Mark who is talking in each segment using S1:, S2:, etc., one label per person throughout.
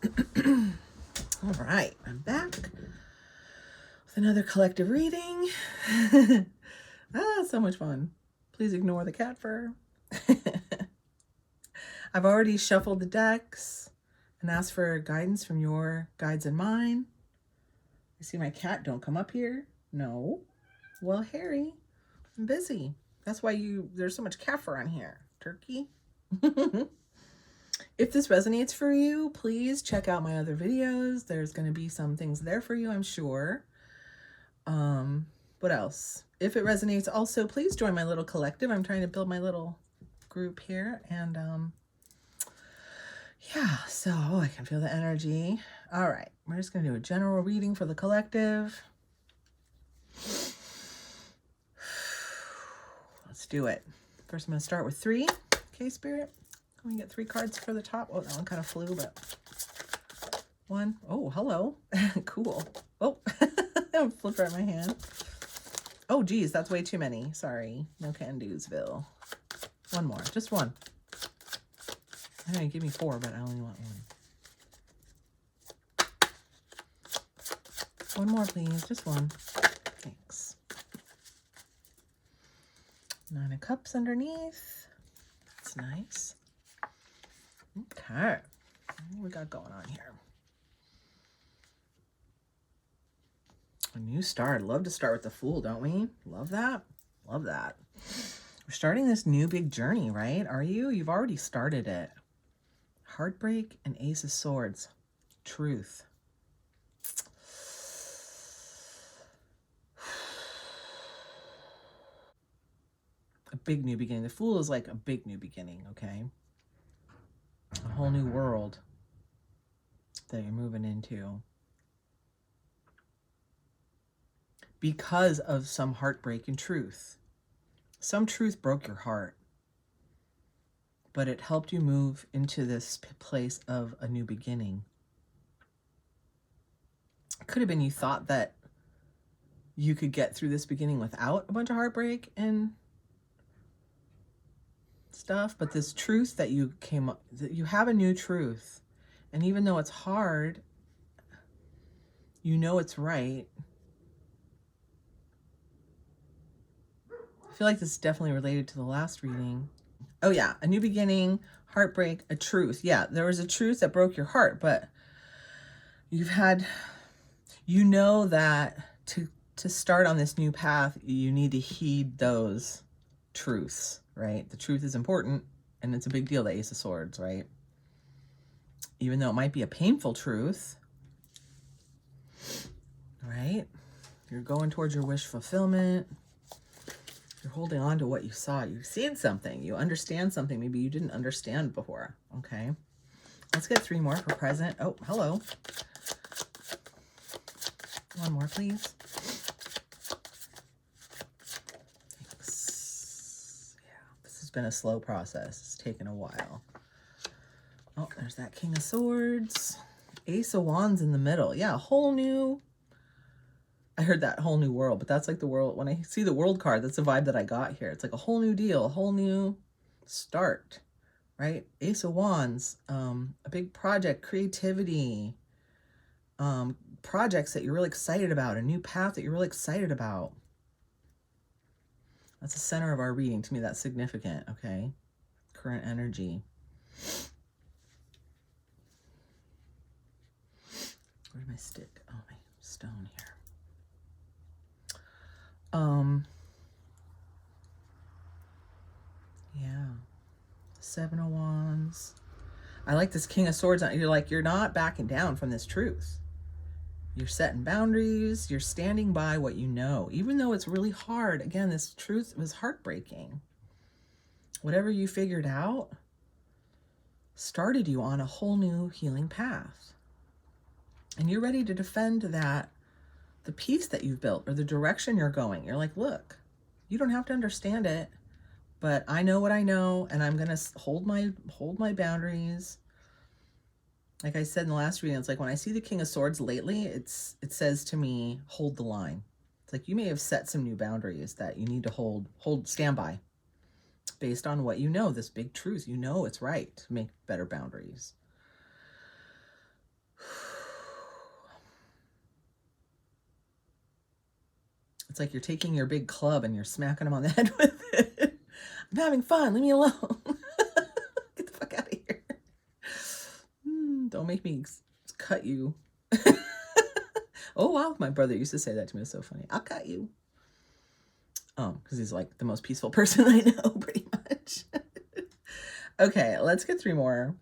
S1: All right, I'm back with another collective reading. So much fun. Please ignore the cat fur. I've already shuffled the decks and asked for guidance from your guides and mine. You see my cat? Don't come up here. No. Well, Harry, I'm busy. That's why there's so much cat fur on here. Turkey. If this resonates for you, please check out my other videos. There's going to be some things there for you, I'm sure. What else? If it resonates, also, please join my little collective. I'm trying to build my little group here. And yeah, so I can feel the energy. All right, we're just going to do a general reading for the collective. Let's do it. First, I'm going to start with 3. Okay, Spirit. Can we get 3 cards for the top? Oh, that one kind of flew, but 1. Oh, hello. Cool. Oh, flip right my hand. Oh, geez, that's way too many. Sorry. No can-do'sville. 1 more. Just 1. I know you give me 4, but I only want 1. 1 more, please. Just 1. Thanks. 9 of Cups underneath. That's nice. Okay. What we got going on here? A new start. Love to start with the Fool, don't we? Love that. Love that. We're starting this new big journey, right? Are you? You've already started it. Heartbreak and Ace of Swords. Truth. A big new beginning. The Fool is like a big new beginning, okay? A whole new world that you're moving into. Because of some heartbreak and truth. Some truth broke your heart, but it helped you move into this place of a new beginning. It could have been you thought that you could get through this beginning without a bunch of heartbreak and stuff, but this truth that you came up, that you have a new truth, and even though it's hard, you know it's right. I feel like this is definitely related to the last reading. Oh yeah, a new beginning, heartbreak, a truth. Yeah, there was a truth that broke your heart, but you've had, you know that to start on this new path, you need to heed those truths, right? The truth is important, and it's a big deal, the Ace of Swords, right? Even though it might be a painful truth, right? You're going towards your wish fulfillment. You're holding on to what you saw. You've seen something. You understand something maybe you didn't understand before. Okay. Let's get 3 more for present. Oh, hello. 1 more, please. Thanks. Yeah, this has been a slow process. It's taken a while. Oh, there's that King of Swords. Ace of Wands in the middle. Yeah, a whole new... I heard that whole new world, but that's like the world. When I see the world card, that's the vibe that I got here. It's like a whole new deal, a whole new start, right? Ace of Wands, a big project, creativity, projects that you're really excited about, a new path that you're really excited about. That's the center of our reading. To me, that's significant, okay? Current energy. Where's my stick? Oh, my stone here. Yeah. 7 of Wands. I like this King of Swords. You're like, you're not backing down from this truth. You're setting boundaries. You're standing by what you know. Even though it's really hard. Again, this truth was heartbreaking. Whatever you figured out started you on a whole new healing path. And you're ready to defend that, the peace that you've built or the direction you're going. You're like, look, you don't have to understand it, but I know what I know, and I'm going to hold my boundaries. Like I said in the last reading, it's like when I see the King of Swords lately, it says to me, hold the line. It's like you may have set some new boundaries that you need to stand by based on what you know, this big truth. You know it's right to make better boundaries. It's like you're taking your big club and you're smacking them on the head with it. I'm having fun. Leave me alone. Get the fuck out of here. Don't make me cut you. Oh, wow. My brother used to say that to me. It's so funny. I'll cut you. Because he's like the most peaceful person I know, pretty much. Okay, let's get 3 more.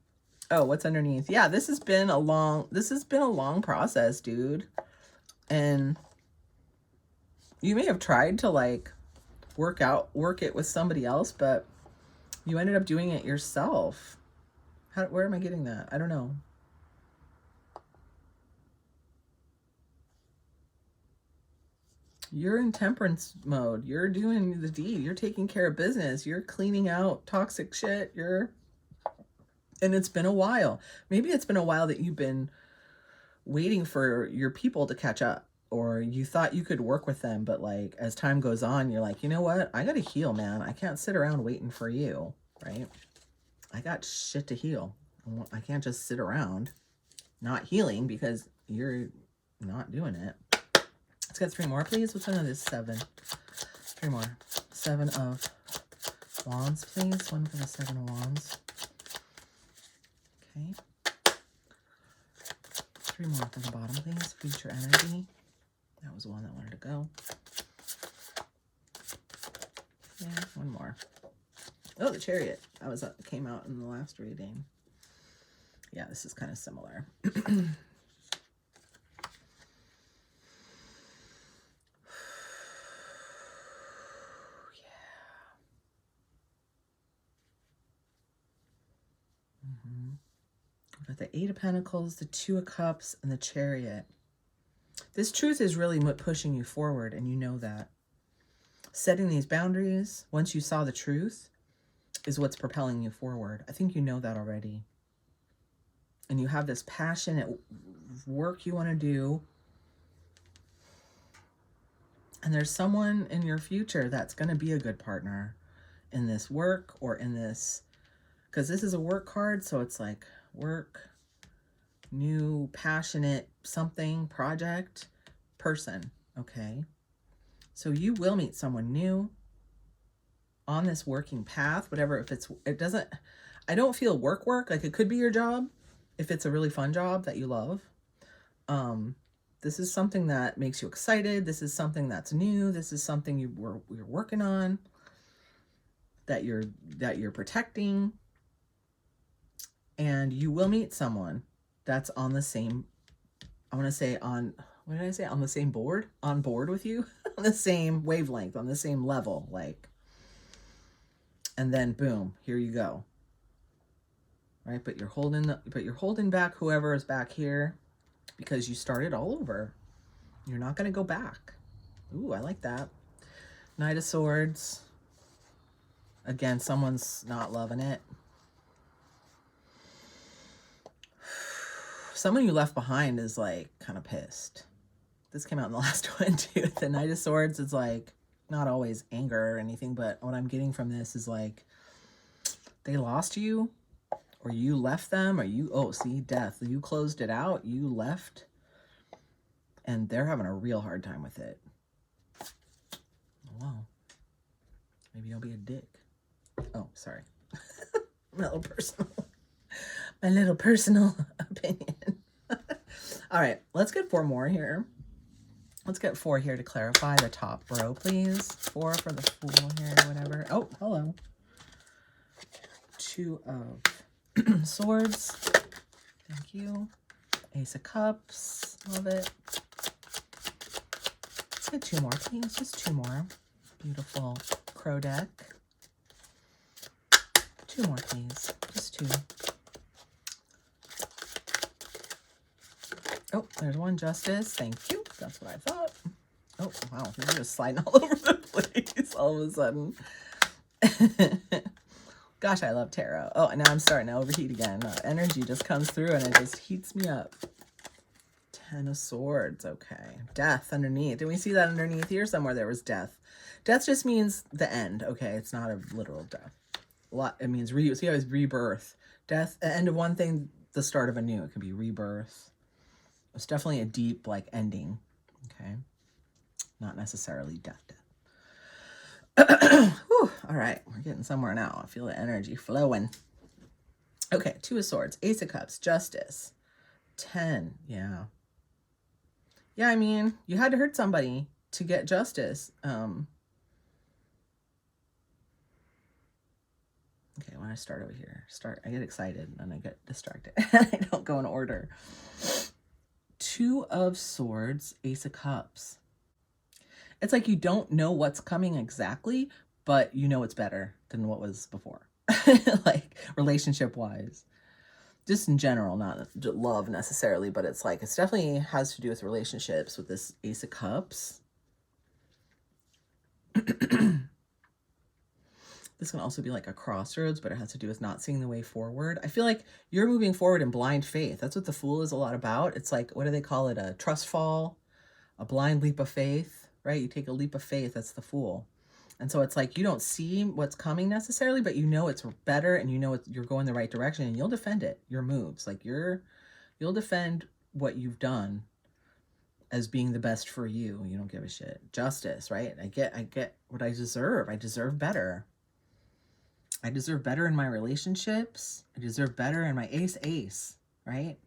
S1: Oh, what's underneath? Yeah, this has been a long process, dude. And you may have tried to like work it with somebody else, but you ended up doing it yourself. Where am I getting that? I don't know. You're in temperance mode. You're doing the deed. You're taking care of business. You're cleaning out toxic shit. And it's been a while. Maybe it's been a while that you've been waiting for your people to catch up, or you thought you could work with them, but like as time goes on, you're like, you know what? I gotta heal, man. I can't sit around waiting for you, right? I got shit to heal. I can't just sit around not healing because you're not doing it. Let's get 3 more, please. What's under this 7? 3 more. 7 of Wands, please. 1 for the 7 of Wands. Okay. 3 more for the bottom, please. Future energy. That was the one that wanted to go. Yeah, 1 more. Oh, the Chariot. That was came out in the last reading. Yeah, this is kind of similar. But the 8 of Pentacles, the 2 of Cups, and the Chariot. This truth is really pushing you forward, and you know that. Setting these boundaries, once you saw the truth, is what's propelling you forward. I think you know that already. And you have this passionate work you want to do. And there's someone in your future that's going to be a good partner in this work or in this, because this is a work card, so it's like work, new, passionate, something, project, person, okay? So you will meet someone new on this working path, whatever. If it doesn't, I don't feel work, like it could be your job if it's a really fun job that you love. This is something that makes you excited. This is something that's new. This is something you're working on, that you're protecting. And you will meet someone that's on the same, I want to say on the same board? On board with you? On the same wavelength, on the same level, like. And then boom, here you go. Right? But you're holding back whoever is back here because you started all over. You're not going to go back. Ooh, I like that. Knight of Swords. Again, someone's not loving it. Someone you left behind is like kind of pissed. This came out in the last one too. The Knight of Swords is like not always anger or anything, but what I'm getting from this is like they lost you, or you left them, or see, death. You closed it out, you left, and they're having a real hard time with it. Wow. Maybe don't be a dick. Oh, sorry. My little personal opinion. All right, let's get 4 more here. Let's get 4 here to clarify the top row, please. 4 for the Fool here, whatever. Oh, hello. 2 of Swords. Thank you. Ace of Cups. Love it. Let's get 2 more, please. Just 2 more. Beautiful Crow deck. 2 more, please. Just 2. Oh, there's 1 Justice. Thank you. That's what I thought. Oh, wow. You're just sliding all over the place all of a sudden. Gosh, I love tarot. Oh, and now I'm starting to overheat again. Energy just comes through and it just heats me up. 10 of Swords. Okay. Death underneath. Did we see that underneath here? Somewhere there was death. Death just means the end. Okay. It's not a literal death. It means see how it's rebirth. Death, the end of one thing, the start of a new. It could be rebirth. It's definitely a deep, like, ending. Okay. not necessarily death. Whew, all right, we're getting somewhere now. I feel the energy flowing. Okay, 2 of Swords, Ace of Cups, Justice, 10. Yeah. Yeah, I mean, you had to hurt somebody to get justice. Okay, when I start over here, I get excited and I get distracted. I don't go in order. 2 of Swords, Ace of Cups. It's like you don't know what's coming exactly, but you know it's better than what was before. Like relationship wise. Just in general, not love necessarily, but it's like, it's definitely has to do with relationships with this Ace of Cups. This can also be like a crossroads, but it has to do with not seeing the way forward. I feel like you're moving forward in blind faith. That's what the Fool is a lot about. It's like, what do they call it? A trust fall, a blind leap of faith, right? You take a leap of faith, that's the Fool. And so it's like, you don't see what's coming necessarily, but you know it's better and you know you're going the right direction and you'll defend it, your moves. Like you'll defend what you've done as being the best for you. You don't give a shit. Justice, right? I get what I deserve. I deserve better. I deserve better in my relationships. I deserve better in my ace, right?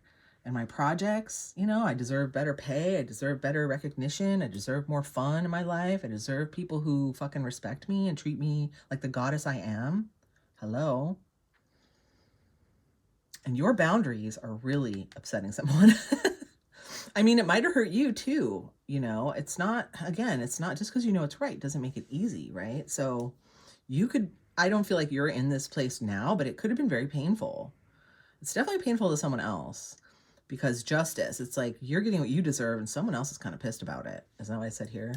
S1: And my projects, you know, I deserve better pay. I deserve better recognition. I deserve more fun in my life. I deserve people who fucking respect me and treat me like the goddess I am. Hello. And your boundaries are really upsetting someone. I mean, it might have hurt you too. You know, it's not, again, it's not just because you know it's right, doesn't make it easy, right? So you could, I don't feel like you're in this place now, but it could have been very painful. It's definitely painful to someone else because justice, it's like you're getting what you deserve and someone else is kind of pissed about it. Isn't that what I said here?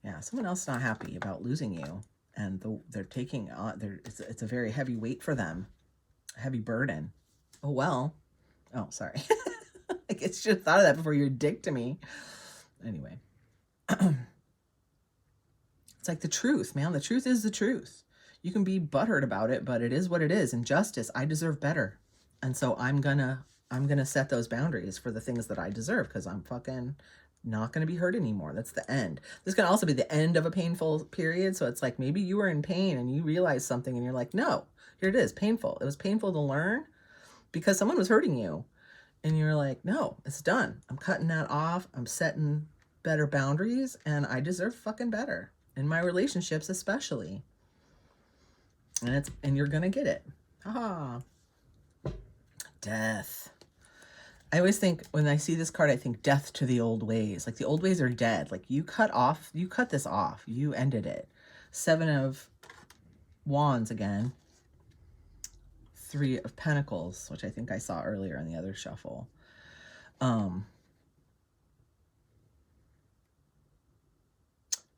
S1: Yeah, someone else is not happy about losing you. And they're taking on, it's a very heavy weight for them, a heavy burden. Oh, well. Oh, sorry. I guess you should have thought of that before you're a dick to me. Anyway. It's like the truth, man. The truth is the truth. You can be butthurt about it, but it is what it is. And justice, I deserve better. And so I'm gonna set those boundaries for the things that I deserve because I'm fucking not gonna be hurt anymore. That's the end. This can also be the end of a painful period. So it's like maybe you were in pain and you realize something and you're like, no, here it is, painful. It was painful to learn because someone was hurting you. And you're like, no, it's done. I'm cutting that off. I'm setting better boundaries and I deserve fucking better in my relationships, especially. And you're going to get it. Haha. Death. I always think when I see this card, I think death to the old ways. Like the old ways are dead. Like you cut this off. You ended it. 7 of Wands again. 3 of Pentacles, which I think I saw earlier in the other shuffle.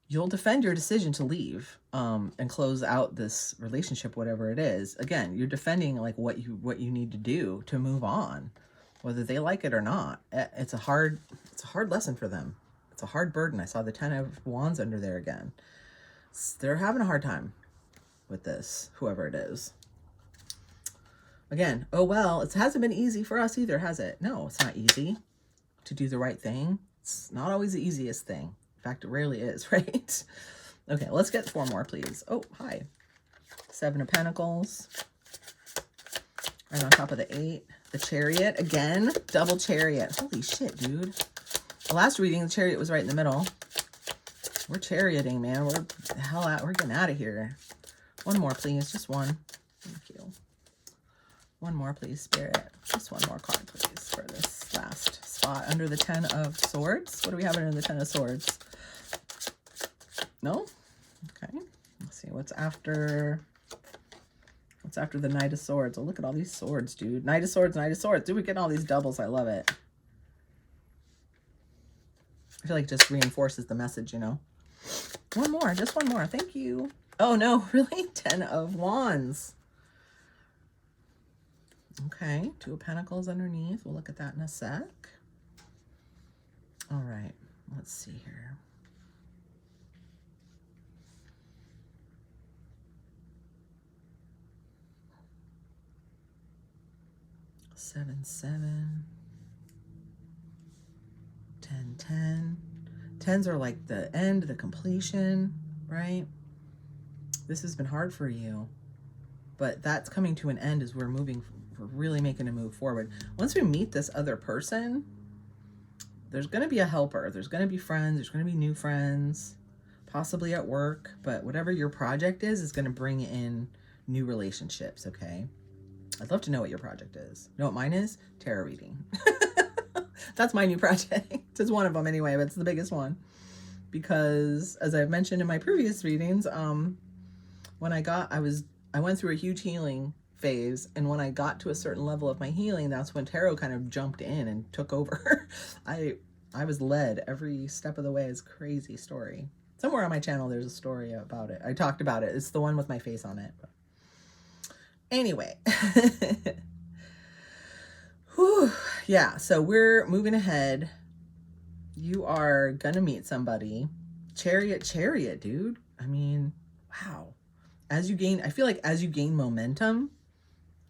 S1: You'll defend your decision to leave and close out this relationship, whatever it is. Again, you're defending like what you need to do to move on, whether they like it or not. It's a hard lesson for them. It's a hard burden. I saw the 10 of Wands under there again. They're having a hard time with this, whoever it is. Again, oh well, it hasn't been easy for us either, has it? No, it's not easy to do the right thing. It's not always the easiest thing. In fact, it rarely is, right? Okay, let's get 4 more, please. Oh, hi. 7 of Pentacles. Right on top of the 8. The Chariot. Again, double Chariot. Holy shit, dude. The last reading, the Chariot was right in the middle. We're charioting, man. We're the hell out. We're getting out of here. 1 more, please. Just 1. Thank you. 1 more, please, Spirit. Just 1 more card, please, for this last spot under the 10 of Swords. What do we have under the 10 of Swords? No? Okay. Let's see. What's after the Knight of Swords? Oh, look at all these swords, dude. Knight of Swords, Knight of Swords. Dude, we're getting all these doubles. I love it. I feel like it just reinforces the message, you know? 1 more. Just 1 more. Thank you. Oh, no. Really? 10 of Wands. Okay, 2 of Pentacles underneath. We'll look at that in a sec. All right, let's see here. Seven, 7, 10, 10. Tens are like the end, the completion, right? This has been hard for you, but that's coming to an end as we're really making a move forward. Once we meet this other person, there's going to be a helper. There's going to be friends. There's going to be new friends, possibly at work, but whatever your project is going to bring in new relationships, okay? I'd love to know what your project is. You know what mine is? Tarot reading. That's my new project. It's one of them anyway, but it's the biggest one. Because as I've mentioned in my previous readings, when I went through a huge healing phase, and when I got to a certain level of my healing, that's when tarot kind of jumped in and took over. I was led every step of the way. It's a crazy story. Somewhere on my channel there's a story about it. I talked about it. It's the one with my face on it. But anyway. Whew. Yeah, so we're moving ahead. You are gonna meet somebody. Chariot, dude. I mean, wow. I feel like as you gain momentum,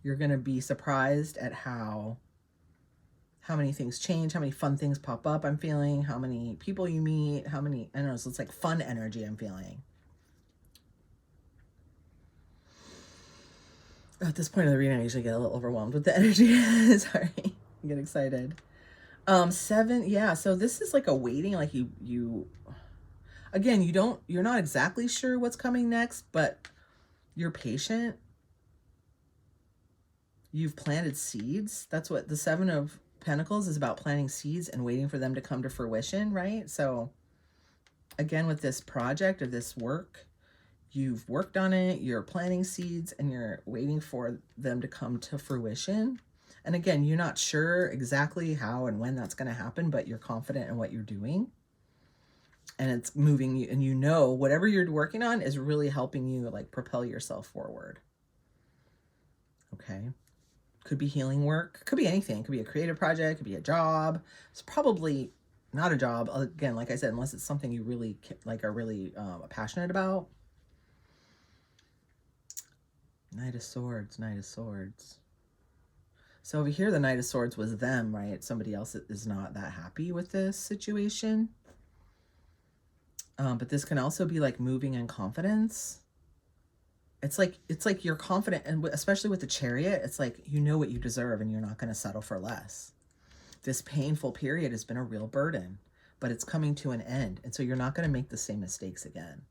S1: you're gonna be surprised at how many things change, how many fun things pop up. I'm feeling how many people you meet, I don't know, so it's like fun energy I'm feeling. At this point of the reading, I usually get a little overwhelmed with the energy. Sorry, I get excited. 7, yeah, so this is like a waiting, like you again, you're not exactly sure what's coming next, but you're patient. You've planted seeds. That's what the 7 of Pentacles is about, planting seeds and waiting for them to come to fruition, right? So again, with this project or this work, you've worked on it, you're planting seeds, and you're waiting for them to come to fruition. And again, you're not sure exactly how and when that's going to happen, but you're confident in what you're doing. And it's moving you, and you know whatever you're working on is really helping you like propel yourself forward. Okay. Could be healing work, could be anything. Could be a creative project, could be a job. It's probably not a job, again, like I said, unless it's something you really like are really passionate about. Knight of Swords, Knight of Swords. So over here, the Knight of Swords was them, right? Somebody else is not that happy with this situation. But this can also be like moving in confidence. It's like you're confident, and especially with the Chariot, it's like you know what you deserve and you're not going to settle for less. This painful period has been a real burden, but it's coming to an end. And so you're not going to make the same mistakes again.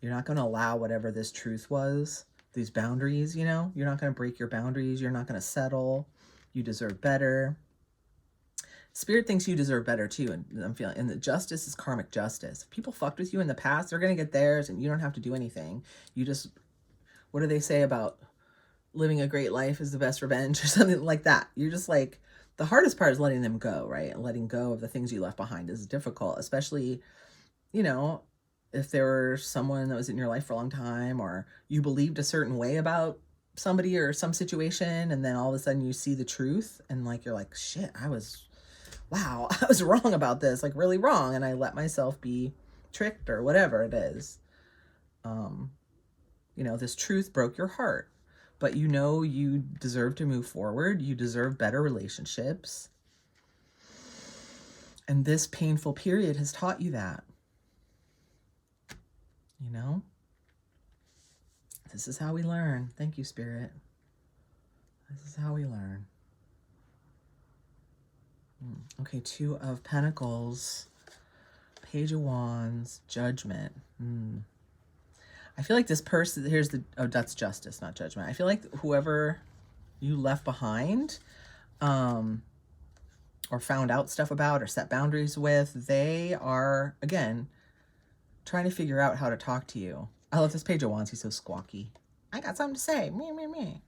S1: You're not going to allow whatever this truth was, these boundaries, you know, you're not going to break your boundaries. You're not going to settle. You deserve better. Spirit thinks you deserve better too. And I'm feeling, and the justice is karmic justice. If people fucked with you in the past, they're going to get theirs and you don't have to do anything. You just, what do they say about living a great life is the best revenge or something like that? You're just like, the hardest part is letting them go, right? And letting go of the things you left behind is difficult, especially, you know, if there were someone that was in your life for a long time, or you believed a certain way about somebody or some situation, and then all of a sudden you see the truth and like, you're like, shit, wow, I was wrong about this, like really wrong. And I let myself be tricked or whatever it is. You know, this truth broke your heart, but you know you deserve to move forward. You deserve better relationships. And this painful period has taught you that. You know? This is how we learn. Thank you, Spirit. This is how we learn. Okay, 2 of Pentacles, Page of Wands, Judgment. I feel like this person, that's justice, not judgment. I feel like whoever you left behind, or found out stuff about or set boundaries with, they are, again, trying to figure out how to talk to you. I love this Page of Wands. He's so squawky. I got something to say. Me.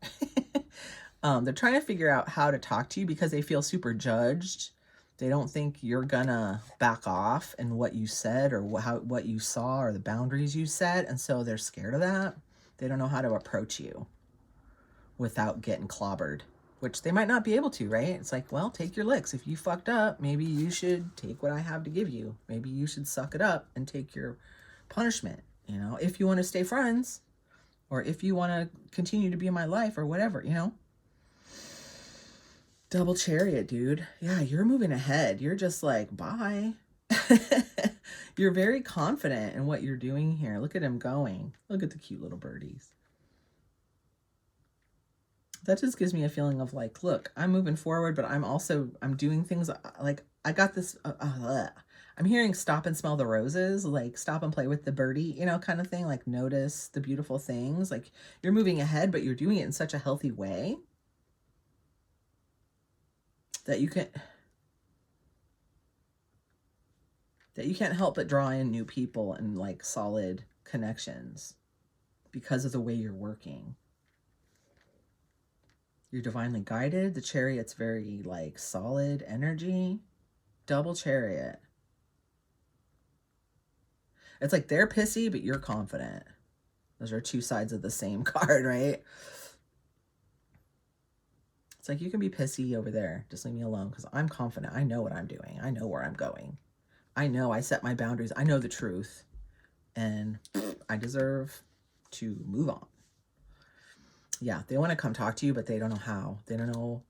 S1: They're trying to figure out how to talk to you because they feel super judged. They don't think you're gonna back off in what you said or what you saw or the boundaries you set. And so they're scared of that. They don't know how to approach you without getting clobbered, which they might not be able to, right? It's like, well, take your licks. If you fucked up, maybe you should take what I have to give you. Maybe you should suck it up and take your punishment, you know, if you want to stay friends or if you want to continue to be in my life or whatever, you know. Double Chariot, dude. Yeah, you're moving ahead. You're just like, bye. You're very confident in what you're doing here. Look at him going. Look at the cute little birdies. That just gives me a feeling of like, look, I'm moving forward, but I'm doing things like I got this. I'm hearing stop and smell the roses, like stop and play with the birdie, kind of thing. Like notice the beautiful things. Like you're moving ahead, but you're doing it in such a healthy way that you can't help but draw in new people and like solid connections because of the way you're working. You're divinely guided. The Chariot's very like solid energy. Double Chariot. It's like they're pissy, but you're confident. Those are two sides of the same card, right? It's like you can be pissy over there. Just leave me alone because I'm confident. I know what I'm doing. I know where I'm going. I know I set my boundaries. I know the truth. And I deserve to move on. Yeah, they want to come talk to you, but they don't know how. They don't know.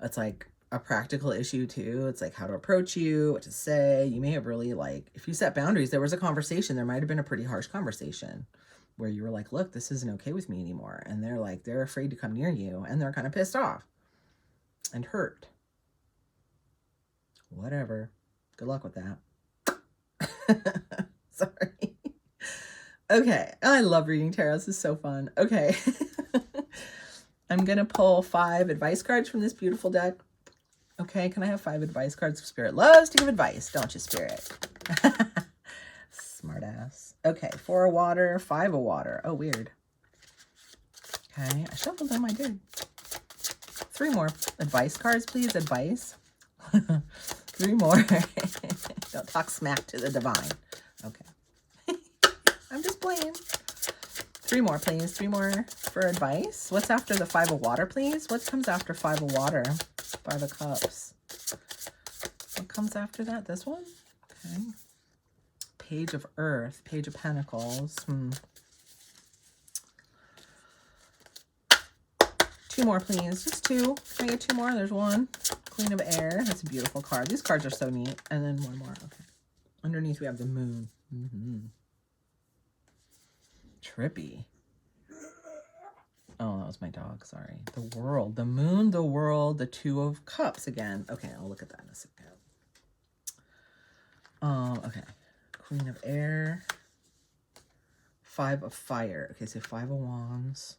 S1: It's like a practical issue too. It's like how to approach you, what to say. You may have really like, if you set boundaries, there was a conversation. There might have been a pretty harsh conversation where you were like, look, this isn't okay with me anymore. And they're like, they're afraid to come near you and they're kind of pissed off and hurt. Whatever. Good luck with that. Sorry. Okay. I love reading tarot. This is so fun. Okay. I'm going to pull 5 advice cards from this beautiful deck. Okay. Can I have 5 advice cards? Spirit loves to give advice, don't you, Spirit? Smart ass. Okay. 4 of water, 5 of water. Oh, weird. Okay. I shuffled them. I did. 3 more advice cards, please. Advice. 3 more. Don't talk smack to the divine. Okay. I'm just playing. 3 more, please. 3 more for advice. What's after the 5 of water, please? What comes after 5 of water? 5 of cups. What comes after that? This one? Okay. Page of earth. Page of pentacles. 2 more, please. Just 2. Can I get 2 more? There's 1. Queen of air. That's a beautiful card. These cards are so neat. And then 1 more. Okay. Underneath we have the moon. Trippy. Oh, that was my dog. Sorry. The world. The moon, the world, the 2 of cups again. Okay, I'll look at that in a second. Okay. Queen of air. 5 of fire. Okay, so 5 of wands.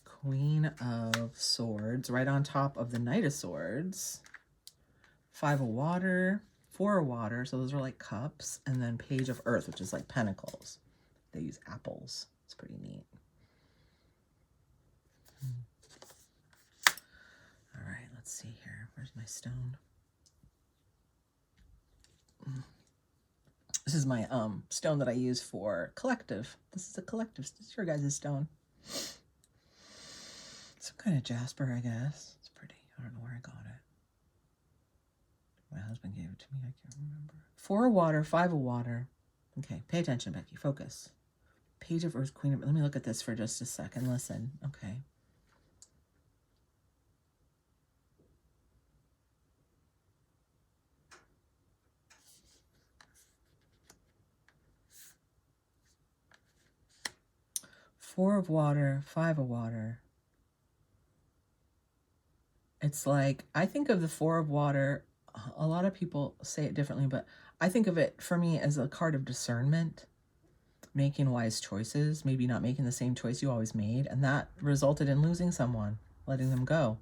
S1: Queen of swords. Right on top of the Knight of Swords. 5 of water. 4 of water. So those are like cups. And then page of earth, which is like pentacles. They use apples. It's pretty neat. All right, let's see here. Where's my stone? This is my stone that I use for collective. This is a collective. This is your guys' stone. Some kind of jasper, I guess. It's pretty. I don't know where I got it. My husband gave it to me. I can't remember. 4 of water, 5 of water. Okay, pay attention, Becky. Focus. Page of earth, queen of... Let me look at this for just a second. Listen. Okay. Four of water, 5 of water. It's like, I think of the 4 of water, a lot of people say it differently, but I think of it, for me, as a card of discernment, making wise choices, maybe not making the same choice you always made, and that resulted in losing someone, letting them go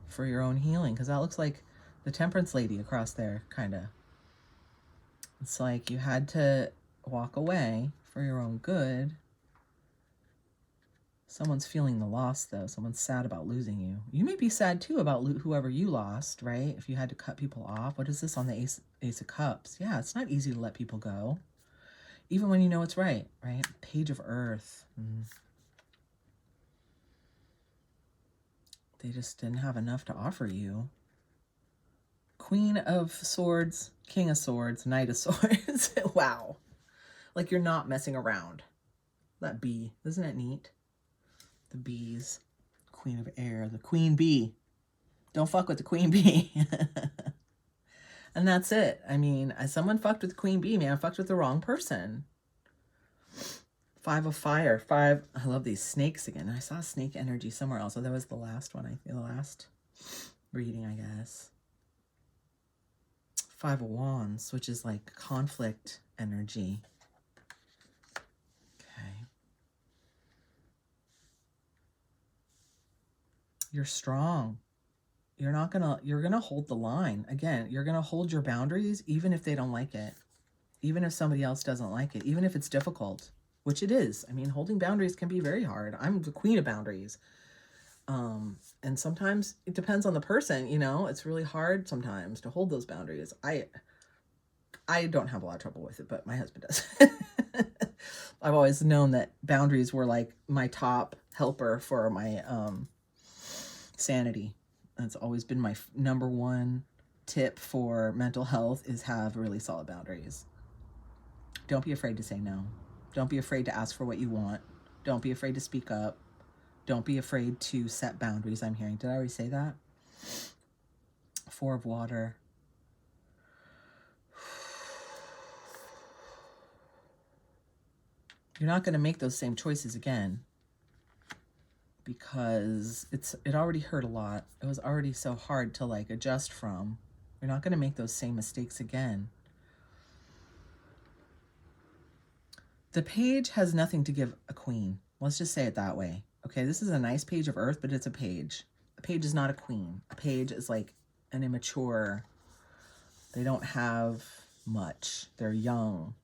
S1: for your own healing, because that looks like the Temperance lady across there, kind of. It's like you had to walk away for your own good. Someone's feeling the loss, though. Someone's sad about losing you. You may be sad, too, about whoever you lost, right? If you had to cut people off. What is this on the Ace of Cups? Yeah, it's not easy to let people go. Even when you know it's right, right? Page of earth. They just didn't have enough to offer you. Queen of swords, king of swords, knight of swords. Wow. Like you're not messing around. That bee. Isn't that neat? The bees. Queen of air. The queen bee. Don't fuck with the queen bee. And that's it. I mean, as someone fucked with Queen Bee, man, fucked with the wrong person. 5 of fire. 5. I love these snakes again. I saw snake energy somewhere else. So that was the last one. The last reading, I guess. 5 of wands, which is like conflict energy. Okay. You're strong. You're gonna hold the line. Again, you're gonna hold your boundaries even if they don't like it. Even if somebody else doesn't like it. Even if it's difficult, which it is. I mean, holding boundaries can be very hard. I'm the queen of boundaries. And sometimes it depends on the person, you know, it's really hard sometimes to hold those boundaries. I don't have a lot of trouble with it, but my husband does. I've always known that boundaries were like my top helper for my, sanity. That's always been my number one tip for mental health, is have really solid boundaries. Don't be afraid to say no. Don't be afraid to ask for what you want. Don't be afraid to speak up. Don't be afraid to set boundaries, I'm hearing. Did I already say that? 4 of water. You're not going to make those same choices again, because it already hurt a lot. It was already so hard to like adjust from. You're not going to make those same mistakes again. The page has nothing to give a queen. Let's just say it that way. Okay, this is a nice page of earth, but it's a page. A page is not a queen. A page is like an immature. They don't have much. They're young.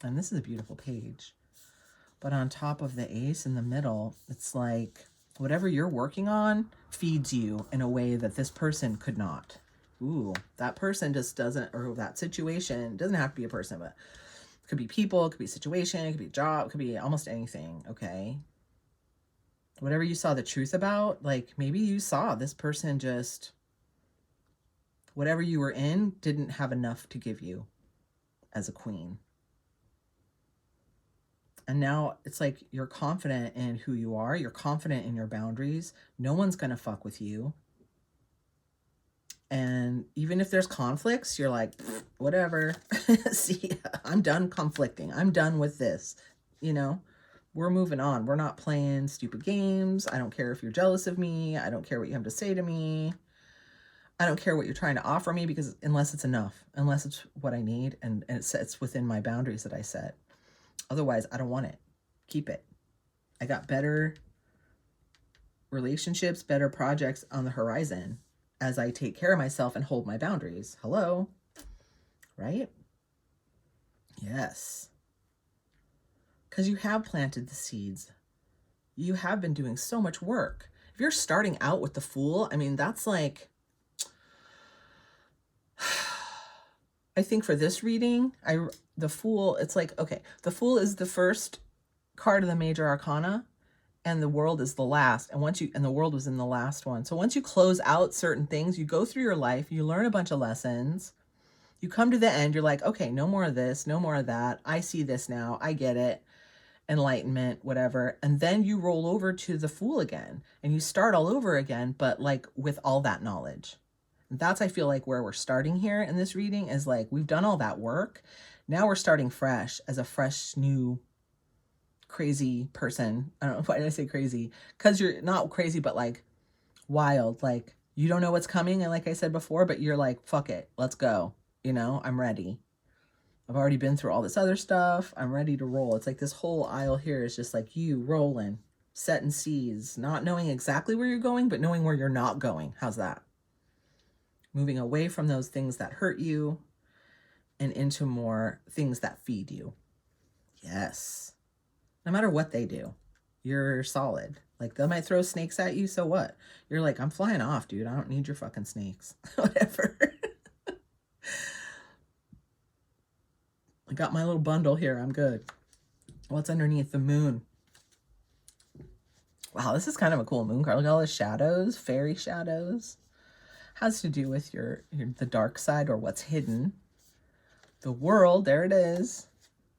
S1: And this is a beautiful page. But on top of the ace in the middle, it's like whatever you're working on feeds you in a way that this person could not. Ooh, that person just doesn't, or that situation, doesn't have to be a person, but it could be people, it could be a situation, it could be a job, it could be almost anything, okay? Whatever you saw the truth about, like maybe you saw this person just, whatever you were in didn't have enough to give you as a queen. And now it's like you're confident in who you are. You're confident in your boundaries. No one's going to fuck with you. And even if there's conflicts, you're like, whatever. See, I'm done conflicting. I'm done with this. You know, we're moving on. We're not playing stupid games. I don't care if you're jealous of me. I don't care what you have to say to me. I don't care what you're trying to offer me, because unless it's enough, unless it's what I need, and it's within my boundaries that I set. Otherwise, I don't want it. Keep it. I got better relationships, better projects on the horizon as I take care of myself and hold my boundaries. Hello? Right? Yes. Because you have planted the seeds. You have been doing so much work. If you're starting out with the Fool, I mean, that's like, I think for this reading, the Fool, it's like, okay, the Fool is the first card of the major arcana, and the World is the last. And the World was in the last one. So once you close out certain things, you go through your life, you learn a bunch of lessons, you come to the end, you're like, okay, no more of this, no more of that. I see this now. I get it. Enlightenment, whatever. And then you roll over to the Fool again, and you start all over again, but like with all that knowledge. That's, I feel like, where we're starting here in this reading, is like, we've done all that work. Now we're starting fresh, as a fresh, new, crazy person. I don't know, why did I say crazy? Because you're not crazy, but like wild. Like, you don't know what's coming. And like I said before, but you're like, fuck it, let's go. You know, I'm ready. I've already been through all this other stuff. I'm ready to roll. It's like this whole aisle here is just like you rolling, setting seas, not knowing exactly where you're going, but knowing where you're not going. How's that? Moving away from those things that hurt you and into more things that feed you. Yes. No matter what they do, you're solid. Like, they might throw snakes at you, so what? You're like, I'm flying off, dude. I don't need your fucking snakes. Whatever. I got my little bundle here. I'm good. What's underneath the moon? Wow, this is kind of a cool moon card. Look at all the shadows, fairy shadows. Has to do with the dark side, or what's hidden. The World, there it is.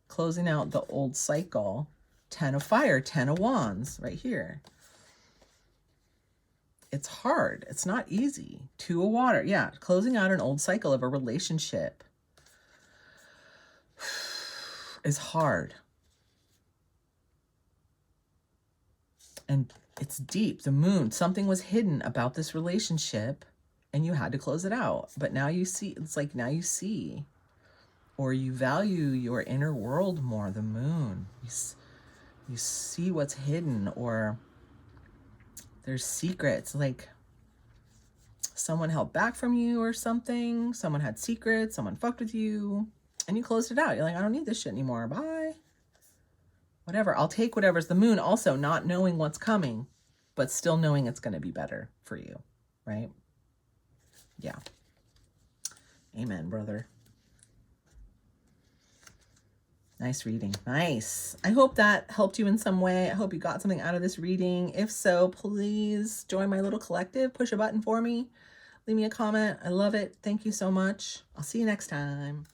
S1: Closing out the old cycle. 10 of fire, 10 of wands, right here. It's hard. It's not easy. Two of water. Yeah, closing out an old cycle of a relationship is hard. And it's deep. The moon, something was hidden about this relationship and you had to close it out. But now you see, it's like now you see, or you value your inner world more, the moon. You see what's hidden, or there's secrets, like someone held back from you or something. Someone had secrets, someone fucked with you, and you closed it out. You're like, I don't need this shit anymore. Bye. Whatever. I'll take whatever's the moon. Also, not knowing what's coming, but still knowing it's going to be better for you, right? Yeah. Amen, brother. Nice reading. Nice. I hope that helped you in some way. I hope you got something out of this reading. If so, please join my little collective. Push a button for me. Leave me a comment. I love it. Thank you so much. I'll see you next time.